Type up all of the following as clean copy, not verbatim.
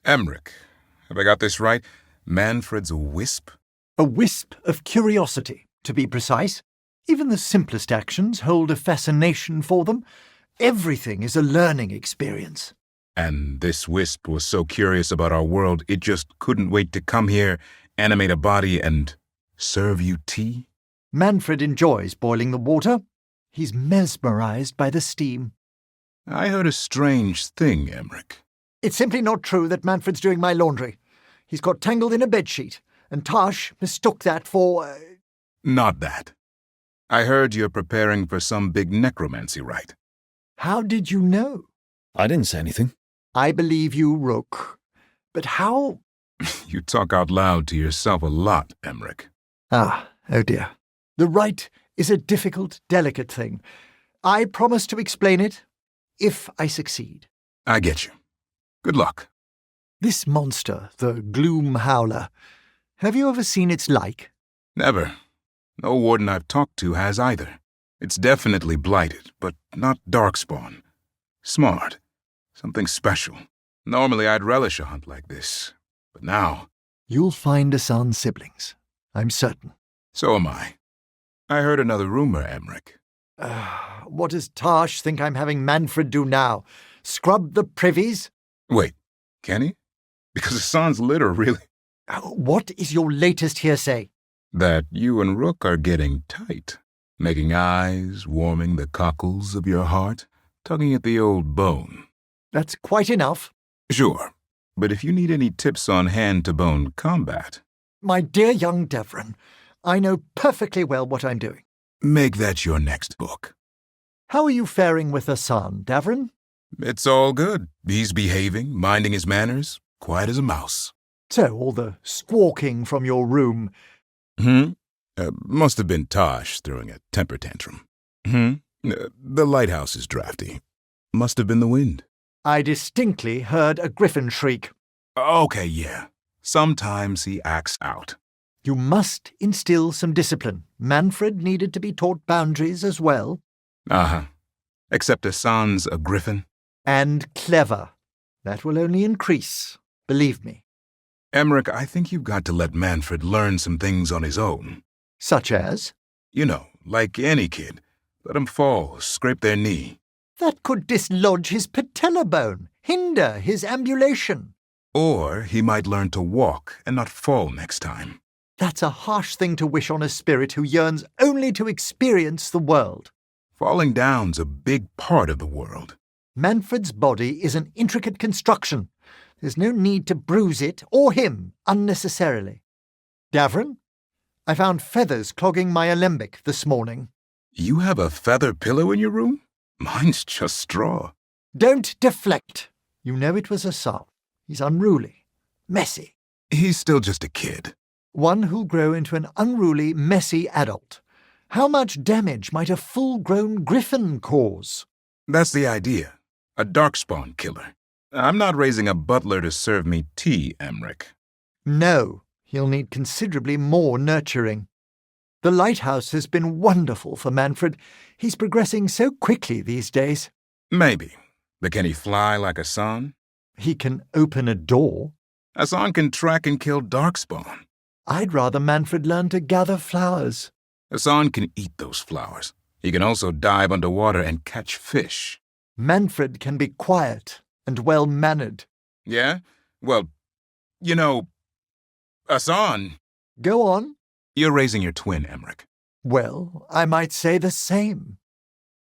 Emmrich. Have I got this right? Manfred's a wisp? A wisp of curiosity, to be precise. Even the simplest actions hold a fascination for them. Everything is a learning experience. And this wisp was so curious about our world, it just couldn't wait to come here, animate a body, and serve you tea? Manfred enjoys boiling the water. He's mesmerized by the steam. I heard a strange thing, Emmrich. It's simply not true that Manfred's doing my laundry. He's got tangled in a bedsheet, and Tash mistook that for... Not that. I heard you're preparing for some big necromancy rite. How did you know? I didn't say anything. I believe you, Rook. But how... You talk out loud to yourself a lot, Emmrich. Oh dear. The rite is a difficult, delicate thing. I promise to explain it, if I succeed. I get you. Good luck. This monster, the Gloom Howler, have you ever seen its like? Never. No warden I've talked to has either. It's definitely blighted, but not darkspawn. Smart. Something special. Normally I'd relish a hunt like this, but now... You'll find Asan's siblings, I'm certain. So am I. I heard another rumor, Emmrich. What does Tash think I'm having Manfred do now? Scrub the privies? Wait, can he? Because Asan's litter really... What is your latest hearsay? That you and Rook are getting tight. Making eyes, warming the cockles of your heart, tugging at the old bone. That's quite enough. Sure, but if you need any tips on hand-to-bone combat... My dear young Davrin, I know perfectly well what I'm doing. Make that your next book. How are you faring with Asan, Davrin? It's all good. He's behaving, minding his manners, quiet as a mouse. So, all the squawking from your room... Must have been Tosh throwing a temper tantrum. The lighthouse is drafty. Must have been the wind. I distinctly heard a Griffin shriek. Okay, yeah. Sometimes he acts out. You must instill some discipline. Manfred needed to be taught boundaries as well. Except Asan's a Griffin. And clever. That will only increase, believe me. Emmrich, I think you've got to let Manfred learn some things on his own. Such as? You know, like any kid. Let him fall, scrape their knee. That could dislodge his patella bone, hinder his ambulation. Or he might learn to walk and not fall next time. That's a harsh thing to wish on a spirit who yearns only to experience the world. Falling down's a big part of the world. Manfred's body is an intricate construction. There's no need to bruise it, or him, unnecessarily. Davrin, I found feathers clogging my alembic this morning. You have a feather pillow in your room? Mine's just straw. Don't deflect. You know it was Asan. He's unruly, messy. He's still just a kid. One who'll grow into an unruly, messy adult. How much damage might a full-grown Griffin cause? That's the idea. A darkspawn killer. I'm not raising a butler to serve me tea, Emmrich. No, he'll need considerably more nurturing. The lighthouse has been wonderful for Manfred. He's progressing so quickly these days. Maybe. But can he fly like Asan? He can open a door. Asan can track and kill darkspawn. I'd rather Manfred learn to gather flowers. Asan can eat those flowers. He can also dive underwater and catch fish. Manfred can be quiet and well-mannered. Yeah? Well, you know, Asan... Go on. You're raising your twin, Emmrich. Well, I might say the same.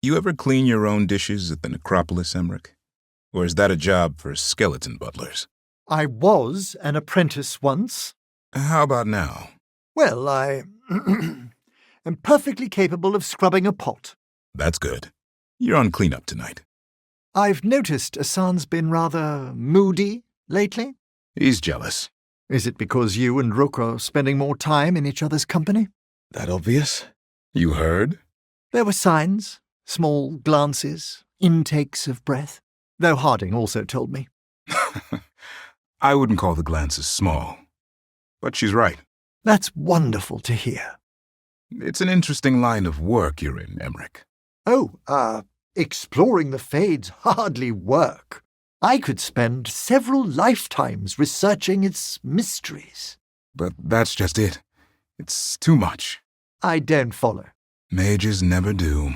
You ever clean your own dishes at the Necropolis, Emmrich? Or is that a job for skeleton butlers? I was an apprentice once. How about now? Well, I am perfectly capable of scrubbing a pot. That's good. You're on cleanup tonight. I've noticed Asan's been rather moody lately. He's jealous. Is it because you and Rook are spending more time in each other's company? That obvious? You heard? There were signs, small glances, intakes of breath, though Harding also told me. I wouldn't call the glances small. But she's right. That's wonderful to hear. It's an interesting line of work you're in, Emmrich. Oh, exploring the Fades hardly work. I could spend several lifetimes researching its mysteries. But that's just it. It's too much. I don't follow. Mages never do.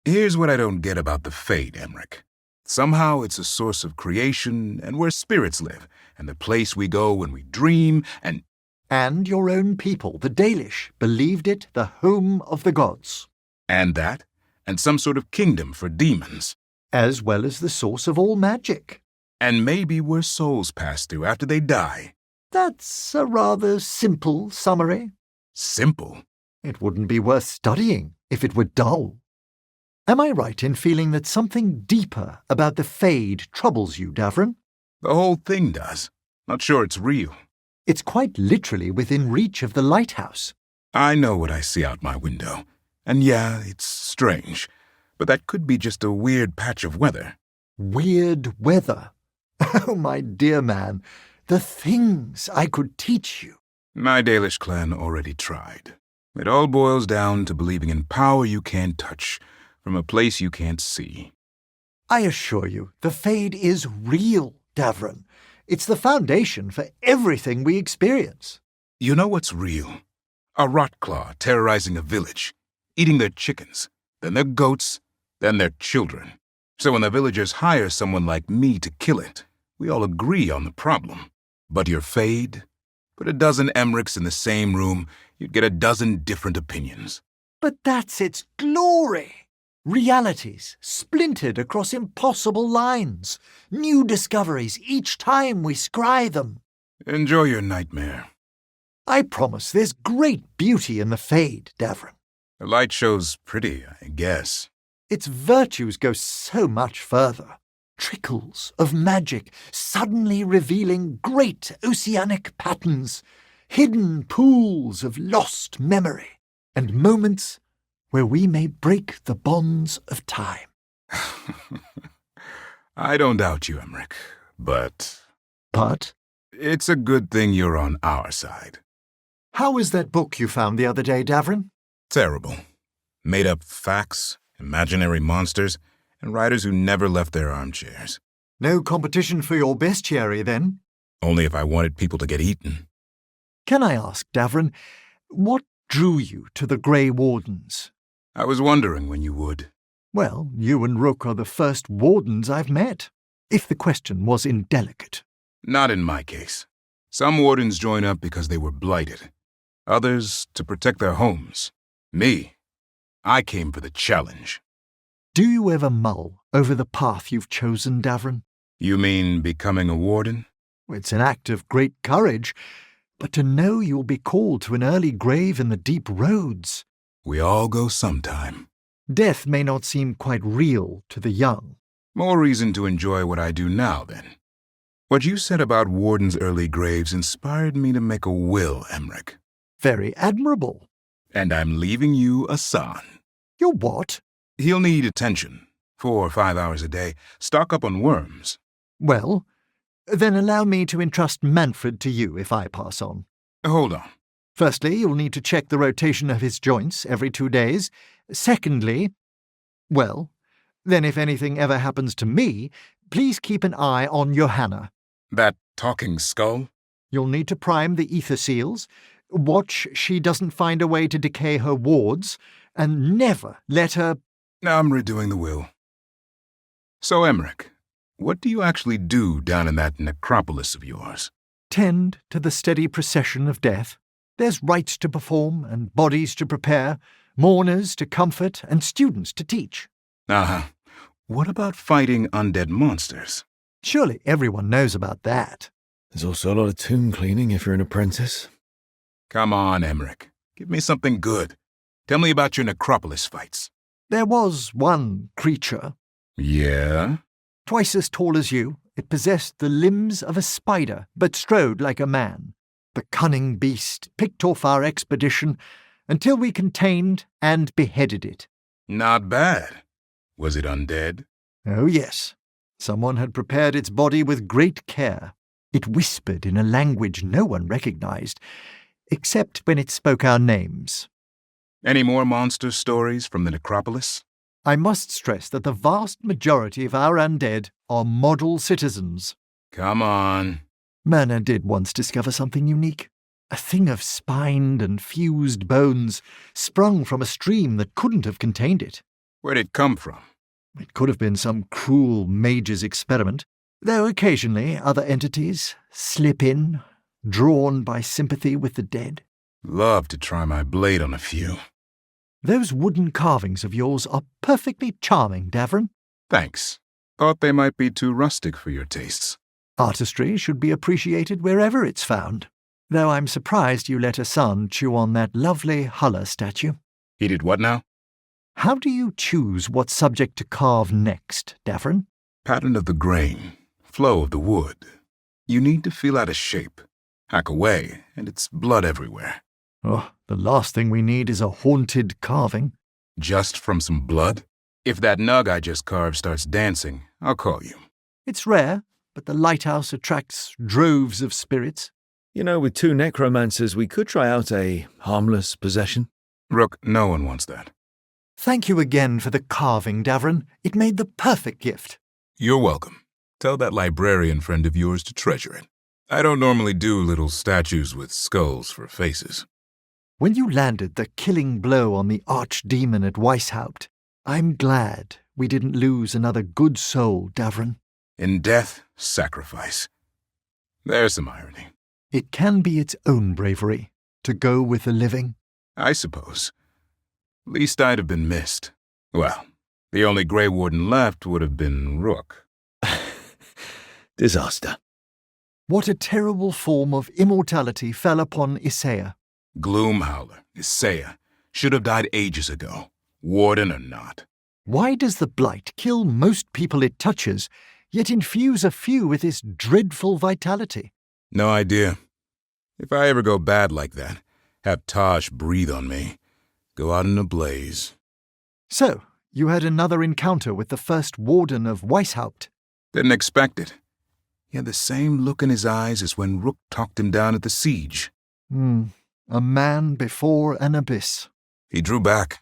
Here's what I don't get about the Fade, Emmrich. Somehow it's a source of creation and where spirits live, and the place we go when we dream, and... And your own people, the Dalish, believed it the home of the gods. And that, and some sort of kingdom for demons. As well as the source of all magic. And maybe where souls pass through after they die. That's a rather simple summary. Simple? It wouldn't be worth studying if it were dull. Am I right in feeling that something deeper about the Fade troubles you, Davrin? The whole thing does. Not sure it's real. It's quite literally within reach of the lighthouse. I know what I see out my window. And yeah, it's strange. But that could be just a weird patch of weather. Weird weather? Oh, my dear man, the things I could teach you. My Dalish clan already tried. It all boils down to believing in power you can't touch, from a place you can't see. I assure you, the Fade is real, Davrin. It's the foundation for everything we experience. You know what's real? A rotclaw terrorizing a village, eating their chickens, then their goats, then their children. So when the villagers hire someone like me to kill it, we all agree on the problem. But your Fade? Put a dozen Emmrichs in the same room, you'd get a dozen different opinions. But that's its glory. Realities splintered across impossible lines. New discoveries each time we scry them. Enjoy your nightmare. I promise there's great beauty in the Fade, Davrin. The light show's pretty, I guess. Its virtues go so much further. Trickles of magic suddenly revealing great oceanic patterns, hidden pools of lost memory, and moments where we may break the bonds of time. I don't doubt you, Emmrich, but... But? It's a good thing you're on our side. How is that book you found the other day, Davrin? Terrible. Made up facts, imaginary monsters, and writers who never left their armchairs. No competition for your bestiary, then? Only if I wanted people to get eaten. Can I ask, Davrin, what drew you to the Grey Wardens? I was wondering when you would. Well, you and Rook are the first wardens I've met, if the question was indelicate. Not in my case. Some wardens join up because they were blighted. Others to protect their homes. Me, I came for the challenge. Do you ever mull over the path you've chosen, Davrin? You mean becoming a warden? It's an act of great courage, but to know you'll be called to an early grave in the deep roads. We all go sometime. Death may not seem quite real to the young. More reason to enjoy what I do now, then. What you said about wardens' early graves inspired me to make a will, Emmrich. Very admirable. And I'm leaving you a son. Your what? He'll need attention. 4 or 5 hours a day. Stock up on worms. Well, then allow me to entrust Manfred to you if I pass on. Hold on. Firstly, you'll need to check the rotation of his joints every 2 days. Secondly, well, then if anything ever happens to me, please keep an eye on Johanna. That talking skull? You'll need to prime the ether seals, watch she doesn't find a way to decay her wards, and never let her... I'm redoing the will. So, Emmrich, what do you actually do down in that necropolis of yours? Tend to the steady procession of death. There's rites to perform and bodies to prepare, mourners to comfort and students to teach. Uh-huh. What about fighting undead monsters? Surely everyone knows about that. There's also a lot of tomb cleaning if you're an apprentice. Come on, Emmrich. Give me something good. Tell me about your necropolis fights. There was one creature. Yeah? Twice as tall as you, it possessed the limbs of a spider, but strode like a man. The cunning beast picked off our expedition until we contained and beheaded it. Not bad. Was it undead? Oh, yes. Someone had prepared its body with great care. It whispered in a language no one recognized, except when it spoke our names. Any more monster stories from the necropolis? I must stress that the vast majority of our undead are model citizens. Come on. Myrna did once discover something unique. A thing of spined and fused bones sprung from a stream that couldn't have contained it. Where'd it come from? It could have been some cruel mage's experiment, though occasionally other entities slip in, drawn by sympathy with the dead. Love to try my blade on a few. Those wooden carvings of yours are perfectly charming, Davrin. Thanks. Thought they might be too rustic for your tastes. Artistry should be appreciated wherever it's found, though I'm surprised you let a son chew on that lovely Huller statue. He did what now? How do you choose what subject to carve next, Davrin? Pattern of the grain, flow of the wood. You need to feel out a shape. Hack away, and it's blood everywhere. Oh, the last thing we need is a haunted carving. Just from some blood? If that nug I just carved starts dancing, I'll call you. It's rare, but the lighthouse attracts droves of spirits. You know, with 2 necromancers, we could try out a harmless possession. Rook, no one wants that. Thank you again for the carving, Davrin. It made the perfect gift. You're welcome. Tell that librarian friend of yours to treasure it. I don't normally do little statues with skulls for faces. When you landed the killing blow on the archdemon at Weishaupt, I'm glad we didn't lose another good soul, Davrin. In death, sacrifice. There's some irony. It can be its own bravery to go with the living. I suppose. Least I'd have been missed. Well, the only Grey Warden left would have been Rook. Disaster. What a terrible form of immortality fell upon Isaiah. Gloomhowler, Isaiah, should have died ages ago, Warden or not. Why does the Blight kill most people it touches, yet infuse a few with this dreadful vitality? No idea. If I ever go bad like that, have Tosh breathe on me, go out in a blaze. So, you had another encounter with the first Warden of Weishaupt. Didn't expect it. He had the same look in his eyes as when Rook talked him down at the siege. A man before an abyss. He drew back.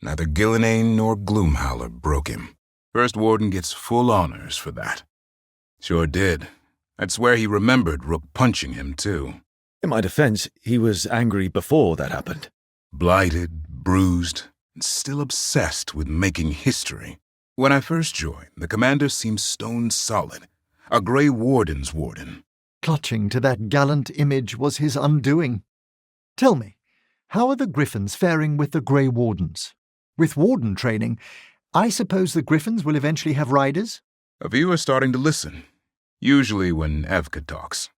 Neither Gillenane nor Gloomhowler broke him. First Warden gets full honors for that. Sure did. I'd swear he remembered Rook punching him, too. In my defense, he was angry before that happened. Blighted, bruised, and still obsessed with making history. When I first joined, the commander seemed stone solid. A Grey Warden's warden. Clutching to that gallant image was his undoing. Tell me, how are the Griffins faring with the Grey Wardens? With warden training, I suppose the Griffins will eventually have riders? A few are starting to listen. Usually when Evka talks.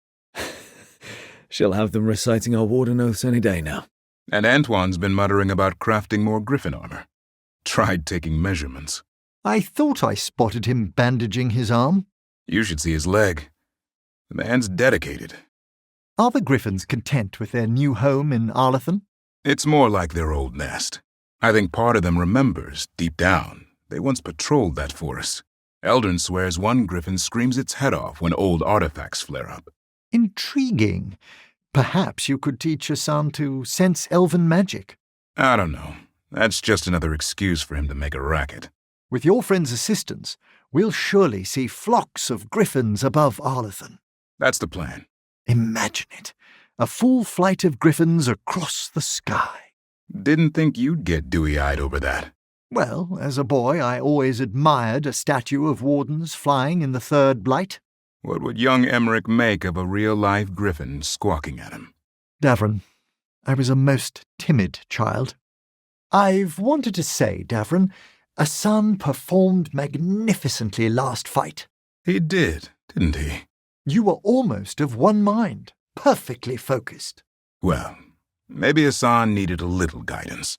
She'll have them reciting our warden oaths any day now. And Antoine's been muttering about crafting more Griffin armor. Tried taking measurements. I thought I spotted him bandaging his arm. You should see his leg. The man's dedicated. Are the Griffins content with their new home in Arlathan? It's more like their old nest. I think part of them remembers, deep down, they once patrolled that forest. Eldrin swears one Griffin screams its head off when old artifacts flare up. Intriguing. Perhaps you could teach your son to sense elven magic. I don't know. That's just another excuse for him to make a racket. With your friend's assistance, we'll surely see flocks of Griffins above Arlathan. That's the plan. Imagine it. A full flight of Griffins across the sky. Didn't think you'd get dewy-eyed over that. Well, as a boy, I always admired a statue of wardens flying in the third Blight. What would young Emmrich make of a real-life Griffin squawking at him? Davrin, I was a most timid child. I've wanted to say, Davrin, a son performed magnificently last fight. He did, didn't he? You were almost of one mind, perfectly focused. Well, maybe Hassan needed a little guidance.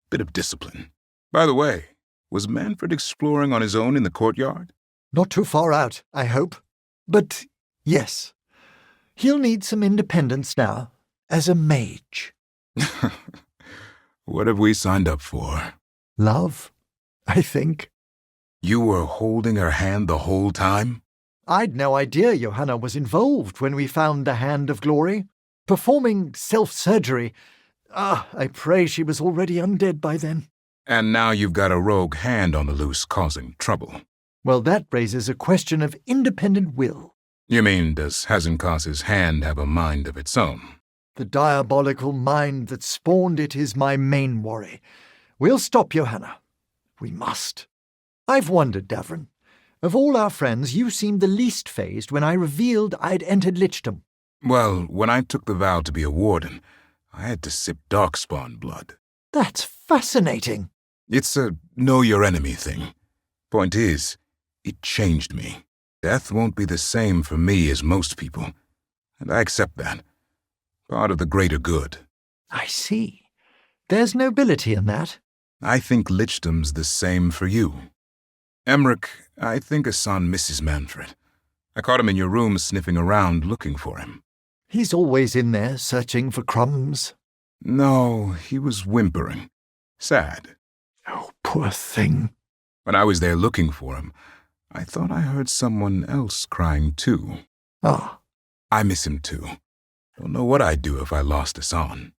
Bit of discipline. By the way, was Manfred exploring on his own in the courtyard? Not too far out, I hope. But, yes, he'll need some independence now, as a mage. What have we signed up for? Love, I think. You were holding her hand the whole time? I'd no idea Johanna was involved when we found the Hand of Glory. Performing self-surgery. I pray she was already undead by then. And now you've got a rogue hand on the loose causing trouble. Well, that raises a question of independent will. You mean, does Hazenkas's hand have a mind of its own? The diabolical mind that spawned it is my main worry. We'll stop Johanna. We must. I've wondered, Davrin. Of all our friends, you seemed the least fazed when I revealed I'd entered lichdom. Well, when I took the vow to be a warden, I had to sip darkspawn blood. That's fascinating. It's a know-your-enemy thing. Point is, it changed me. Death won't be the same for me as most people, and I accept that. Part of the greater good. I see. There's nobility in that. I think lichdom's the same for you. Emmrich, I think Hassan misses Manfred. I caught him in your room sniffing around looking for him. He's always in there searching for crumbs. No, he was whimpering. Sad. Oh, poor thing. When I was there looking for him, I thought I heard someone else crying too. Ah. I miss him too. Don't know what I'd do if I lost Hassan.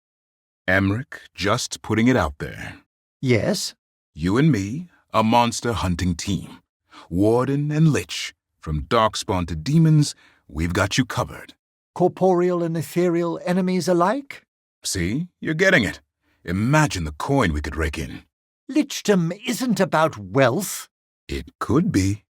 Emmrich, just putting it out there. Yes? You and me, a monster hunting team. Warden and Lich. From darkspawn to demons, we've got you covered. Corporeal and ethereal enemies alike? See? You're getting it. Imagine the coin we could rake in. Lichdom isn't about wealth. It could be.